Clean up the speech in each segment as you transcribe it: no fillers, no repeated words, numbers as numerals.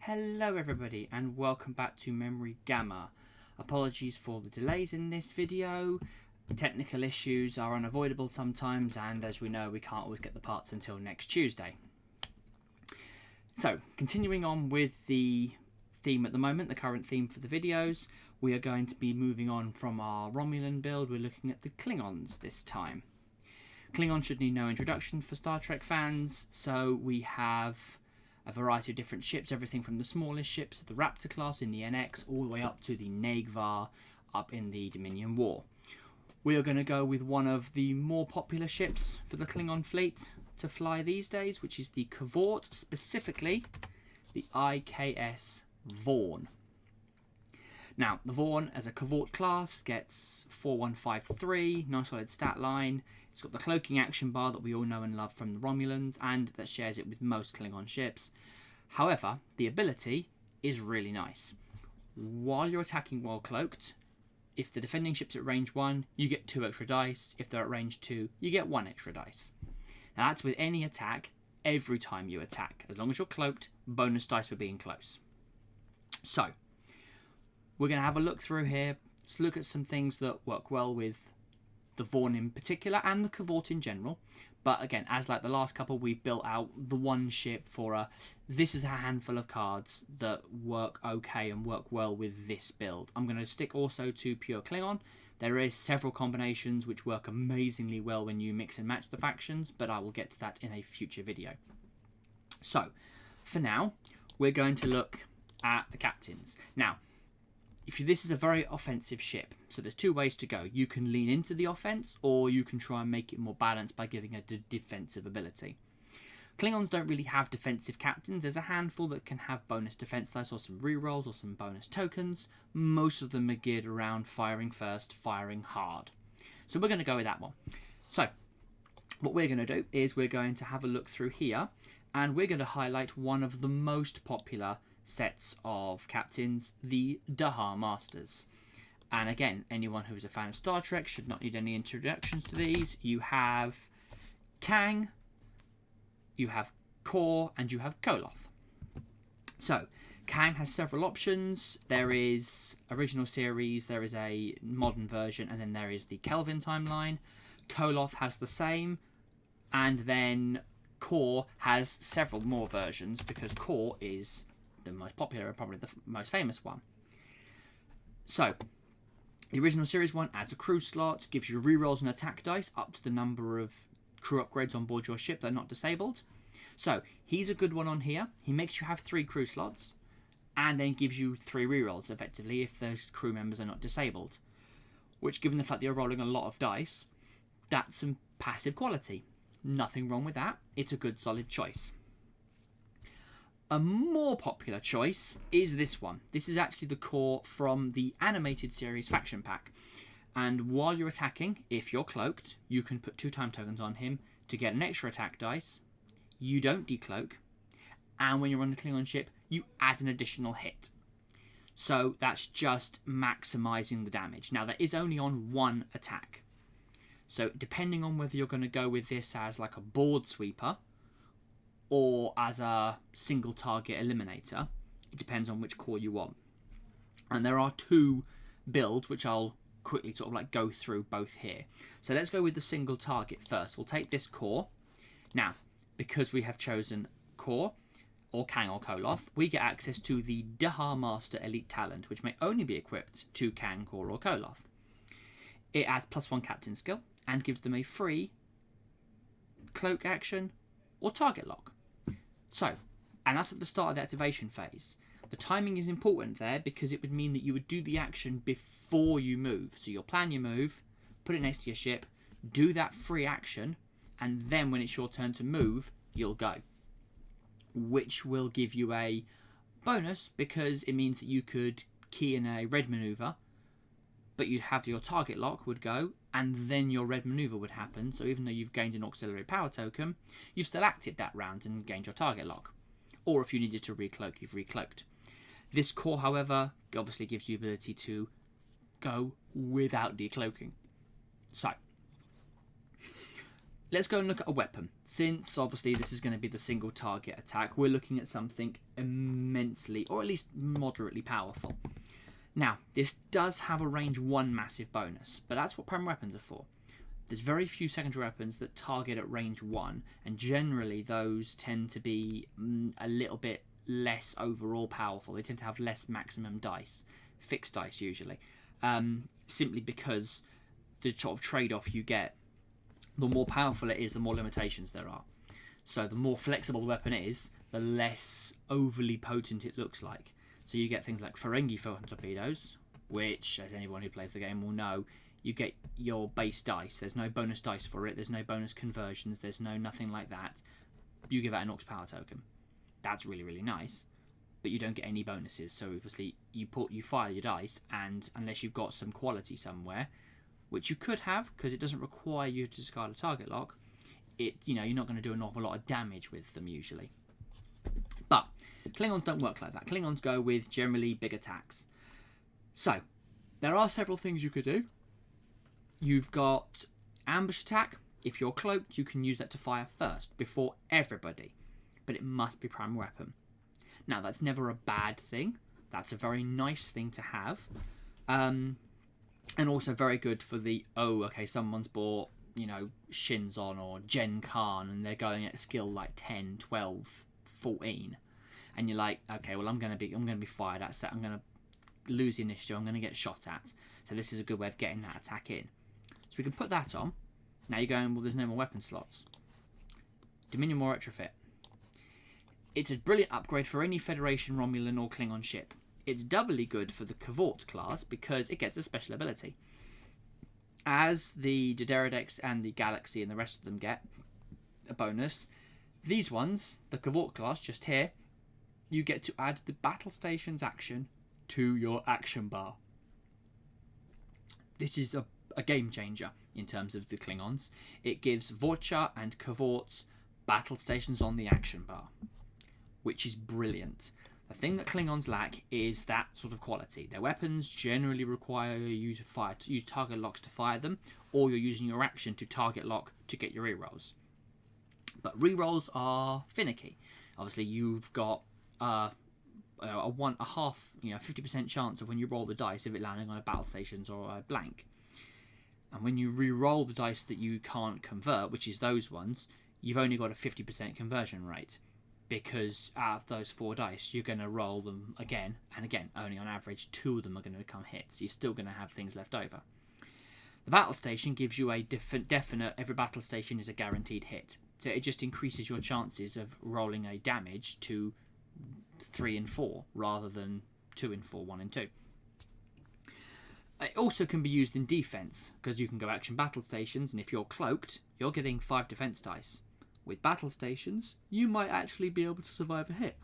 Hello everybody and welcome back to Memory Gamma. Apologies for the delays in this video. Technical issues are unavoidable sometimes, and as we know we can't always get the parts until next Tuesday. So continuing on with the theme at the moment, the current theme for the videos, we are going to be moving on from our Romulan build. We're looking at the Klingons this time. Klingons should need no introduction for Star Trek fans, so we have a variety of different ships, everything from the smallest ships, the Raptor class in the NX, all the way up to the Naegvar up in the Dominion War. We are going to go with one of the more popular ships for the Klingon fleet to fly these days, which is the Cavort, specifically the I.K.S Vorn. Now, the Vorn as a Cavort class gets 4153, nice solid stat line. It's got the cloaking action bar that we all know and love from the Romulans, and that shares it with most Klingon ships. However, the ability is really nice. While you're attacking while cloaked, if the defending ship's at range 1, you get 2 extra dice. If they're at range 2, you get 1 extra dice. Now that's with any attack, every time you attack. As long as you're cloaked, bonus dice for being close. So, we're going to have a look through here. Let's look at some things that work well with the Vorn in particular and the Cavort in general. But again, as like the last couple, we've built out the one ship for this is a handful of cards that work okay and work well with this build. I'm going to stick also to pure Klingon. There is several combinations which work amazingly well when you mix and match the factions, but I will get to that in a future video. So, for now, we're going to look at the captains. Now, this is a very offensive ship, so there's 2 ways to go. You can lean into the offense, or you can try and make it more balanced by giving a defensive ability. Klingons don't really have defensive captains. There's a handful that can have bonus defense dice or some rerolls or some bonus tokens. Most of them are geared around firing first, firing hard. So we're going to go with that one. So what we're going to do is we're going to have a look through here, and we're going to highlight one of the most popular sets of captains, the Daha Masters. And again, anyone who's a fan of Star Trek should not need any introductions to these. You have Kang, you have Kor, and you have Koloth. So, Kang has several options. There is original series, there is a modern version, and then there is the Kelvin timeline. Koloth has the same, and then Kor has several more versions, because Kor is the most popular and probably the most famous one. So, the original series one adds a crew slot, gives you rerolls and attack dice up to the number of crew upgrades on board your ship that are not disabled. So, he's a good one on here. He makes you have 3 crew slots, and then gives you 3 rerolls, effectively, if those crew members are not disabled. Which, given the fact that you're rolling a lot of dice, that's some passive quality. Nothing wrong with that. It's a good, solid choice. A more popular choice is this one. This is actually the Kor from the animated series faction pack. And while you're attacking, if you're cloaked, you can put 2 time tokens on him to get an extra attack dice. You don't decloak. And when you're on the Klingon ship, you add an additional hit. So that's just maximizing the damage. Now that is only on 1 attack. So depending on whether you're going to go with this as like a board sweeper, or as a single target eliminator, it depends on which core you want. And there are 2 builds which I'll quickly sort of like go through both here. So let's go with the single target first. We'll take this Kor. Now, because we have chosen Kor or Kang or Koloth, we get access to the Daha Master Elite Talent, which may only be equipped to Kang, Kor or Koloth. It adds +1 captain skill and gives them a free cloak action or target lock. So, and that's at the start of the activation phase. The timing is important there because it would mean that you would do the action before you move. So you'll plan your move, put it next to your ship, do that free action, and then when it's your turn to move, you'll go. Which will give you a bonus because it means that you could key in a red maneuver, but you'd have your target lock would go, and then your red maneuver would happen. So even though you've gained an auxiliary power token, you've still acted that round and gained your target lock. Or if you needed to recloak, you've recloaked. This Kor, however, obviously gives you the ability to go without decloaking. So, let's go and look at a weapon. Since obviously this is going to be the single target attack, we're looking at something immensely, or at least moderately powerful. Now, this does have a range 1 massive bonus, but that's what primary weapons are for. There's very few secondary weapons that target at range 1, and generally those tend to be a little bit less overall powerful. They tend to have less maximum dice, fixed dice usually, simply because the sort of trade-off you get, the more powerful it is, the more limitations there are. So the more flexible the weapon is, the less overly potent it looks like. So you get things like Ferengi photon torpedoes, which, as anyone who plays the game will know, you get your base dice. There's no bonus dice for it. There's no bonus conversions. There's no nothing like that. You give out an Orcs power token. That's really, really nice. But you don't get any bonuses. So obviously you fire your dice, and unless you've got some quality somewhere, which you could have because it doesn't require you to discard a target lock, you're not going to do an awful lot of damage with them usually. But Klingons don't work like that. Klingons go with generally big attacks. So there are several things you could do. You've got ambush attack. If you're cloaked, you can use that to fire first before everybody, but it must be primary weapon. Now that's never a bad thing. That's a very nice thing to have. And also very good for someone's bought, Shins on or Gen Khan, and they're going at skill like 10, 12, 14. And you're like, okay, well I'm gonna be fired at, so I'm gonna lose the initiative, I'm gonna get shot at. So this is a good way of getting that attack in. So we can put that on. Now you're going, well, there's no more weapon slots. Dominion War Retrofit. It's a brilliant upgrade for any Federation, Romulan or Klingon ship. It's doubly good for the I.K.S Vorn class because it gets a special ability. As the Doderidex and the Galaxy and the rest of them get a bonus, these ones, the I.K.S Vorn class just here, you get to add the battle station's action to your action bar. This is a game changer in terms of the Klingons. It gives Vorcha and I.K.S Vorn battle stations on the action bar, which is brilliant. The thing that Klingons lack is that sort of quality. Their weapons generally require you to use target locks to fire them, or you're using your action to target lock to get your rerolls. But rerolls are finicky. Obviously, you've got a 50% chance of when you roll the dice of it landing on a battle stations or a blank. And when you re-roll the dice that you can't convert, which is those ones, you've only got a 50% conversion rate. Because out of those 4 dice, you're going to roll them again and again. Only on average, 2 of them are going to become hits. You're still going to have things left over. The battle station gives you a definite, every battle station is a guaranteed hit. So it just increases your chances of rolling a damage to 3 and 4 rather than 2 and 4, 1 and 2. It also can be used in defense because you can go action battle stations, and if you're cloaked, you're getting 5 defense dice. With battle stations, you might actually be able to survive a hit.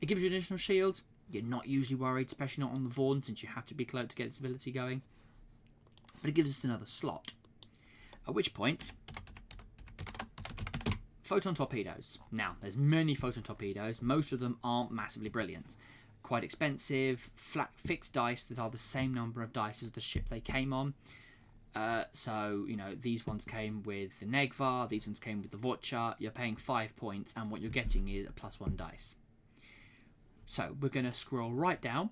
It gives you an additional shield. You're not usually worried, especially not on the Vorn, since you have to be cloaked to get its ability going. But it gives us another slot. At which point, photon torpedoes. Now, there's many photon torpedoes. Most of them aren't massively brilliant. Quite expensive, flat fixed dice that are the same number of dice as the ship they came on. These ones came with the Negvar, these ones came with the Vorcha. You're paying 5 points, and what you're getting is a +1 dice. So we're going to scroll right down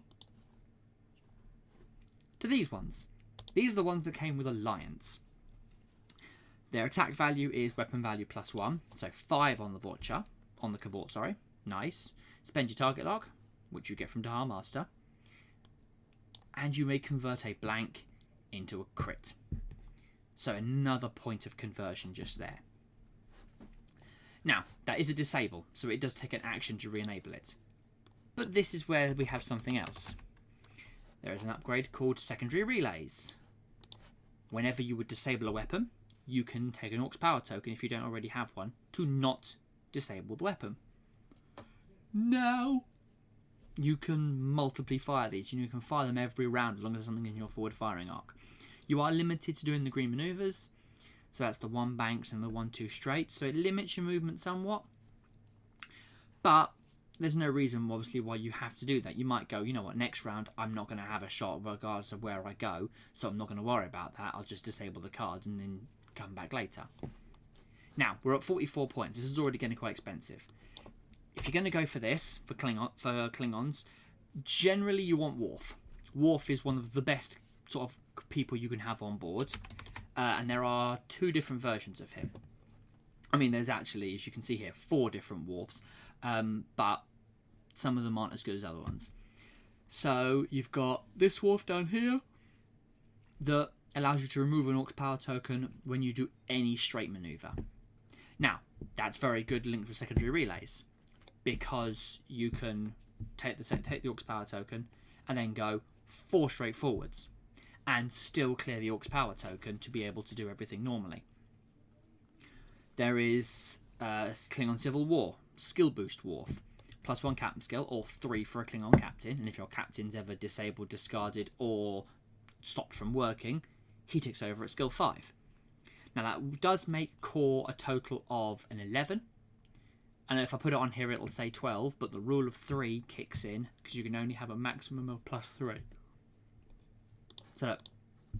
to these ones. These are the ones that came with Alliance. Their attack value is weapon value +1, so 5 on the Vorcha, on the I.K.S Vorn, sorry. Nice. Spend your target lock, which you get from Dahar Master, and you may convert a blank into a crit. So another point of conversion just there. Now, that is a disable, so it does take an action to re-enable it. But this is where we have something else. There is an upgrade called Secondary Relays. Whenever you would disable a weapon, you can take an Orcs power token, if you don't already have one, to not disable the weapon. Now, you can multiply fire these, and you can fire them every round as long as there's something in your forward firing arc. You are limited to doing the green maneuvers, so that's the 1 banks and the 1-2 straights, so it limits your movement somewhat. But there's no reason, obviously, why you have to do that. You might go, you know what, next round I'm not going to have a shot regardless of where I go, so I'm not going to worry about that. I'll just disable the cards and then come back later. Now, we're at 44 points. This is already getting quite expensive. If you're going to go for this, for Klingons, generally you want Worf. Worf is one of the best sort of people you can have on board. And there are 2 different versions of him. I mean, there's actually, as you can see here, 4 different Worfs. But some of them aren't as good as other ones. So you've got this Worf down here that allows you to remove an Aux power token when you do any straight maneuver. Now, that's very good linked with secondary relays, because you can take the Aux power token and then go 4 straight forwards and still clear the Aux power token to be able to do everything normally. There is Klingon Civil War, Skill Boost Worf, +1 captain skill, or 3 for a Klingon captain, and if your captain's ever disabled, discarded, or stopped from working, he takes over at skill 5. Now that does make core a total of an 11, and if I put it on here it'll say 12, but the rule of 3 kicks in because you can only have a maximum of +3. So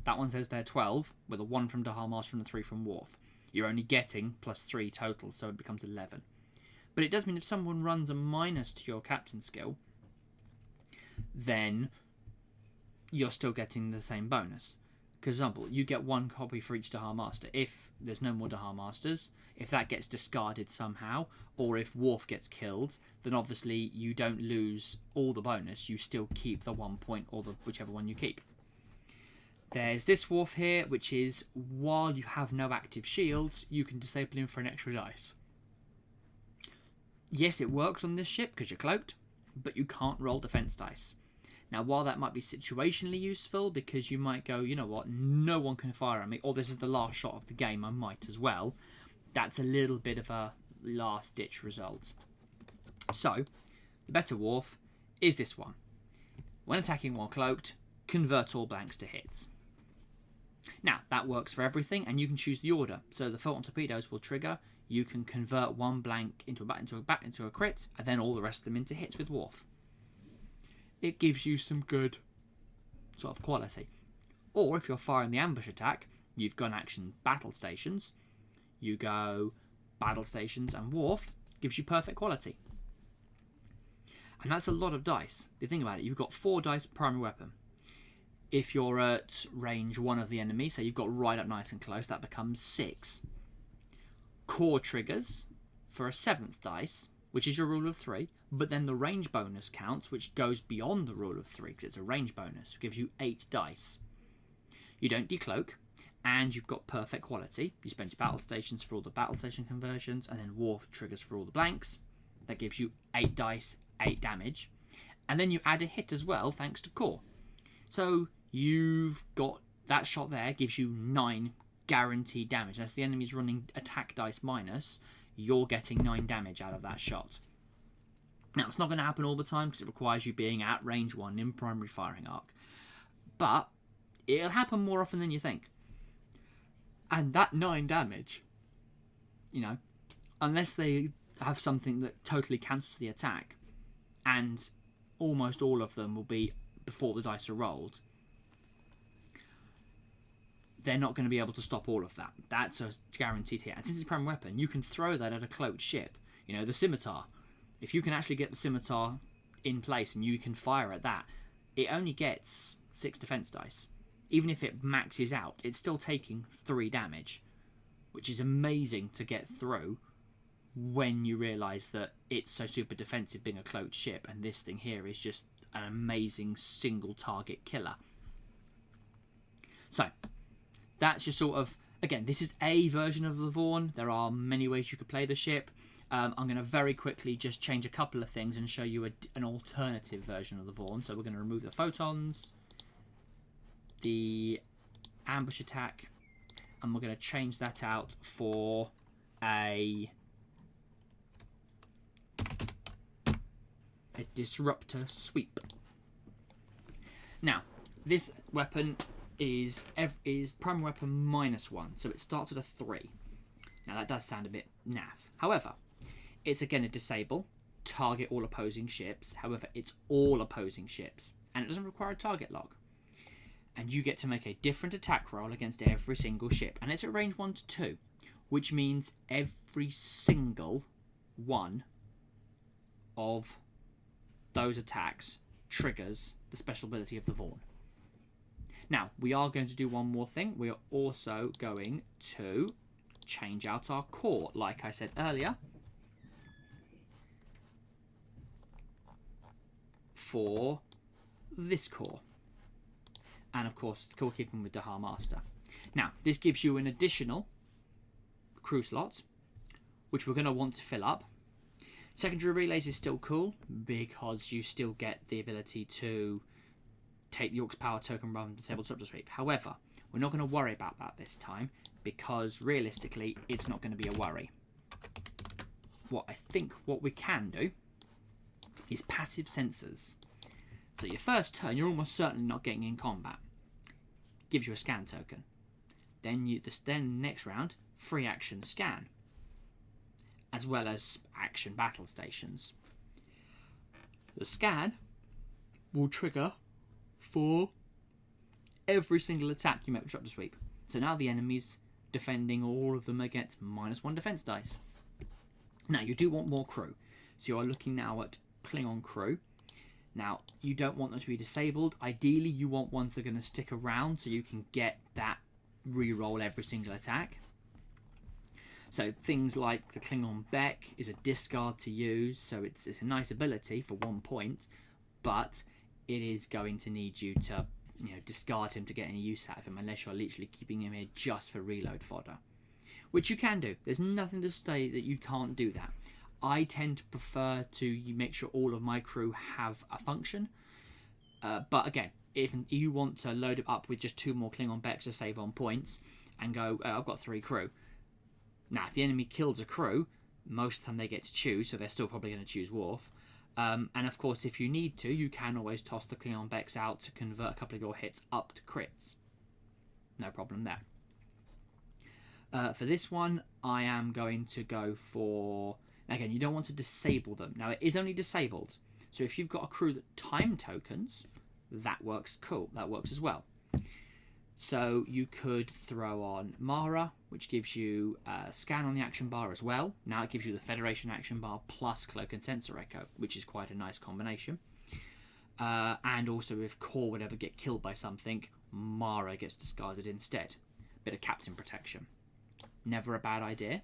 that one says there 12 with a 1 from Dahal Master and a 3 from Worf. You're only getting +3 total, so it becomes 11. But it does mean if someone runs a minus to your captain skill, then you're still getting the same bonus. For example, you get 1 copy for each Dahal Master. If there's no more Dahal Masters, if that gets discarded somehow, or if Worf gets killed, then obviously you don't lose all the bonus. You still keep the 1 point, or whichever one you keep. There's this Worf here, which is, while you have no active shields, you can disable him for an extra dice. Yes, it works on this ship because you're cloaked, but you can't roll defense dice. Now, while that might be situationally useful, because you might go, you know what, no one can fire at me, or this is the last shot of the game, I might as well, that's a little bit of a last-ditch result. So, the better Worf is this one. When attacking while cloaked, convert all blanks to hits. Now, that works for everything, and you can choose the order. So the photon torpedoes will trigger. You can convert 1 blank into a crit, and then all the rest of them into hits with Worf. It gives you some good sort of quality. Or if you're firing the ambush attack, you've got action battle stations. You go battle stations and Worf gives you perfect quality. And that's a lot of dice. If you think about it, you've got 4 dice per primary weapon. If you're at range 1 of the enemy, so you've got right up nice and close, that becomes 6. Core triggers for a 7th dice, which is your rule of 3, but then the range bonus counts, which goes beyond the rule of 3 because it's a range bonus. It gives you 8 dice. You don't decloak, and you've got perfect quality. You spend your battle stations for all the battle station conversions, and then Worf triggers for all the blanks. That gives you 8 dice, 8 damage. And then you add a hit as well, thanks to core. So you've got that shot there, gives you 9 guaranteed damage. As the enemy's running attack dice minus, you're getting 9 damage out of that shot. Now, it's not going to happen all the time because it requires you being at range 1 in primary firing arc. But it'll happen more often than you think. And that 9 damage, you know, unless they have something that totally cancels the attack, and almost all of them will be before the dice are rolled, they're not going to be able to stop all of that. That's a guaranteed hit. And since it's a primary weapon, you can throw that at a cloaked ship. You know, the scimitar. If you can actually get the scimitar in place and you can fire at that, it only gets 6 defense dice. Even if it maxes out, it's still taking 3 damage, which is amazing to get through when you realise that it's so super defensive being a cloaked ship, and this thing here is just an amazing single target killer. So, that's just sort of, again, this is a version of the Vorn. There are many ways you could play the ship. I'm going to very quickly just change a couple of things and show you an alternative version of the Vorn. So we're going to remove the photons, the ambush attack, and we're going to change that out for a disruptor sweep. Now, this weapon is primary weapon -1, so it starts at a 3. Now that does sound a bit naff. However, it's again a disable, target all opposing ships. However, it's all opposing ships, and it doesn't require a target log. and you get to make a different attack roll against every single ship, and it's at range 1 to 2, which means every single one of those attacks triggers the special ability of the Vorn. Now, we are going to do one more thing. We are also going to change out our core, like I said earlier, for this core. And of course, core keeping with Dahar Master. Now, this gives you an additional crew slot, which we're going to want to fill up. Secondary relays is still cool because you still get the ability to take the Orc's power token rather than disable disruptor sweep. However, we're not going to worry about that this time because realistically, it's not going to be a worry. What we can do is passive sensors. So your first turn, you're almost certainly not getting in combat. Gives you a scan token. Then next round, free action scan, as well as action battle stations. The scan will trigger for every single attack you make with disruptor sweep. So now the enemy's defending all of them against -1 defense dice. Now you do want more crew, so you are looking now at Klingon crew. Now you don't want them to be disabled. Ideally, you want ones that are going to stick around so you can get that reroll every single attack. So things like the Klingon Beck is a discard to use, so it's a nice ability for 1 point, but it is going to need you to discard him to get any use out of him unless you're literally keeping him here just for reload fodder, which you can do. There's nothing to say that you can't do that. I tend to prefer to make sure all of my crew have a function, but again, if you want to load it up with just 2 more Klingon Becks to save on points and go, I've got 3 crew. Now, if the enemy kills a crew, most of the time they get to choose, so they're still probably going to choose Worf. And of course, if you need to, you can always toss the Klingon Becks out to convert a couple of your hits up to crits. No problem there. For this one, I am going to go for... Again, you don't want to disable them. Now, it is only disabled. So if you've got a crew that time tokens, that works cool. That works as well. So you could throw on Mara, which gives you a scan on the action bar as well. Now it gives you the Federation action bar plus Cloak and Sensor Echo, which is quite a nice combination. And also if Core would ever get killed by something, Mara gets discarded instead. Bit of Captain protection. Never a bad idea.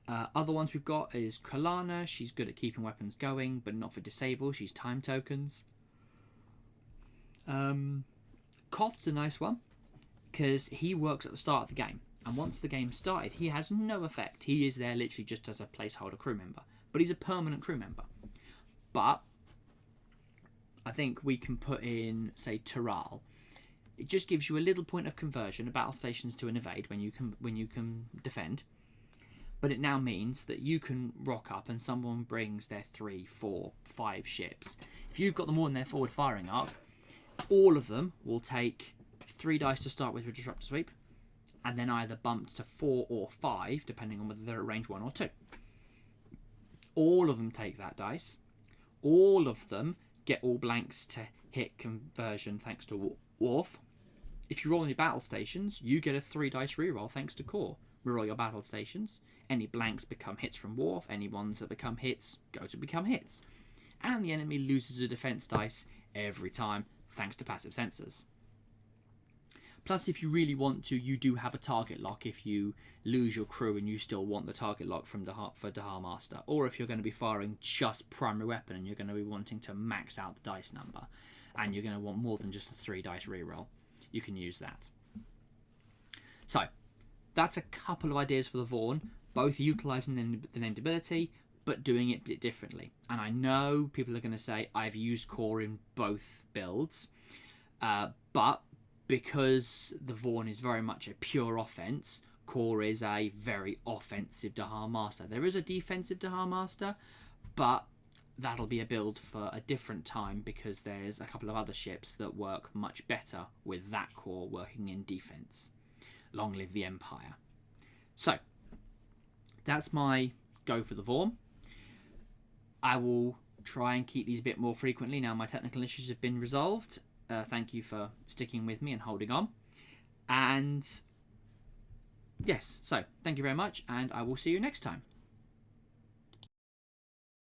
Other ones we've got is Kalana. She's good at keeping weapons going, but not for disable. She's time tokens. Koth's a nice one because he works at the start of the game, and once the game started, he has no effect. He is there literally just as a placeholder crew member, but he's a permanent crew member. But I think we can put in, say, Taral. It just gives you a little point of conversion, battle stations to an evade when you can defend. But it now means that you can rock up and someone brings their 3, 4, 5 ships. If you've got them all in their forward firing arc, all of them will take 3 dice to start with disruptor sweep, and then either bumped to 4 or 5, depending on whether they're at range 1 or 2. All of them take that dice. All of them get all blanks to hit conversion thanks to Worf. If you roll any battle stations, you get a 3 dice reroll thanks to Core. Reroll your battle stations. Any blanks become hits from Worf. Any ones that become hits go to become hits. And the enemy loses a defense dice every time thanks to passive sensors. Plus, if you really want to, you do have a target lock if you lose your crew and you still want the target lock for Dahar Master. Or if you're going to be firing just primary weapon and you're going to be wanting to max out the dice number and you're going to want more than just a 3 dice reroll, you can use that. So, that's a couple of ideas for the Vorn, both utilising the named ability, but doing it a bit differently. And I know people are going to say, I've used Core in both builds, but because the Vorn is very much a pure offense, Core is a very offensive Dahar Master. There is a defensive Dahar Master, but that'll be a build for a different time because there's a couple of other ships that work much better with that Core working in defense. Long live the Empire. So, that's my go for the Vorn. I will try and keep these a bit more frequently now my technical issues have been resolved. thank you for sticking with me and holding on. And yes, so thank you very much, and I will see you next time.